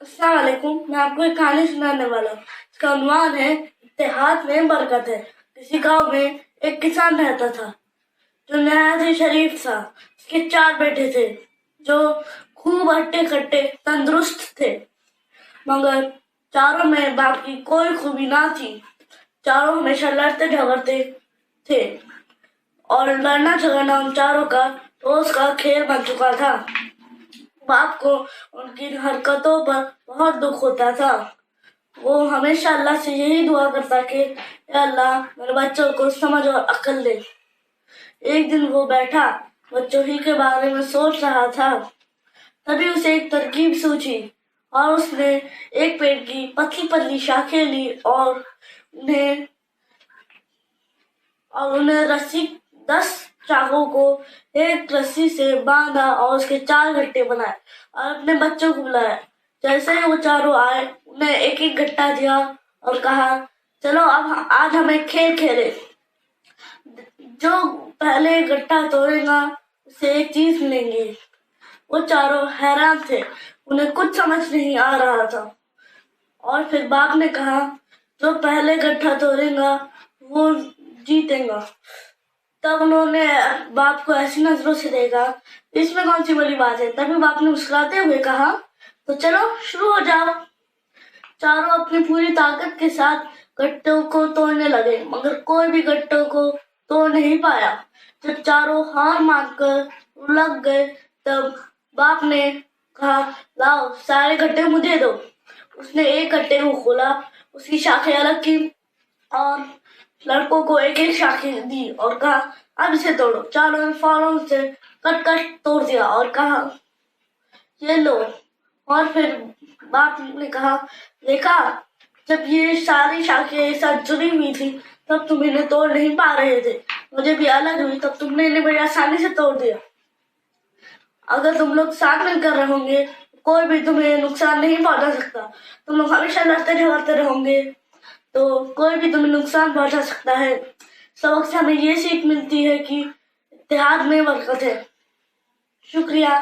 अस्सलाम वालेकुम। मैं आपको एक कहानी सुनाने वाला हूँ। इसका उन्वान है इत्तेहाद में बरकत है। किसी गांव में एक किसान रहता था जो नहायत ही शरीफ था। उसके 4 बेटे थे जो खूब हट्टे कट्टे तंदुरुस्त थे, मगर चारों में बाप की कोई खूबी ना थी। चारों हमेशा लड़ते झगड़ते थे और लड़ना झगड़ना उन चारों का रोज का खेल बन चुका था। बाप को उनकी हरकतों पर बहुत दुख होता था। वो हमेशा अल्लाह से यही दुआ करता कि या अल्लाह मेरे बच्चों को समझ और अक्ल दे। एक दिन वो बैठा बच्चों ही के बारे में सोच रहा था, तभी उसे एक तरकीब सूझी और उसने एक पेड़ की पतली पतली शाखें ली और उन्हें रस्सी 10 चाकों को एक रस्सी से बांधा और उसके 4 गट्टे बनाए और अपने बच्चों को बुलाया। जैसे ही वो चारों आए, उन्हें एक एक गट्टा दिया और कहा, चलो अब आज हम एक खेल खेले। जो पहले गट्टा तोड़ेगा उसे एक चीज मिलेंगी। वो चारों हैरान थे, उन्हें कुछ समझ नहीं आ रहा था। और फिर बाप ने कहा, जो पहले गट्टा तोड़ेगा वो जीतेगा। तब उन्होंने बाप को ऐसी नजरों से देखा, इसमें कौन सी बड़ी बात है। तभी बाप ने मुस्कुराते हुए कहा, तो चलो शुरू हो जाओ। चारों अपनी पूरी ताकत के साथ गट्टों को तोड़ने लगे, मगर कोई भी गट्टों को तोड़ नहीं पाया। जब चारों हार मानकर लग गए, तब बाप ने कहा, लाओ सारे गट्टे मुझे दो। उसने एक गट्टे को खोला, उसकी शाखें अलग की और लड़कों को एक एक शाखी दी और कहा, अब इसे तोड़ो। चारों ने फौरन से कट कट तोड़ दिया और कहा, ये लो। और फिर बाप ने कहा, देखा, जब ये सारी शाखें एक साथ जुड़ी हुई थी तब तुम इन्हें तोड़ नहीं पा रहे थे, मुझे भी अलग हुई तब तुमने इन्हें बड़ी आसानी से तोड़ दिया। अगर तुम लोग साथ मिलकर रहोगे कोई भी तुम्हें नुकसान नहीं पहुंचा सकता। तुम लोग हमेशा लड़ते झगड़ते रहोगे तो कोई भी तुम्हें नुकसान पहुंचा सकता है। सबक से हमें ये सीख मिलती है कि इत्तेहाद में बरकत है। शुक्रिया।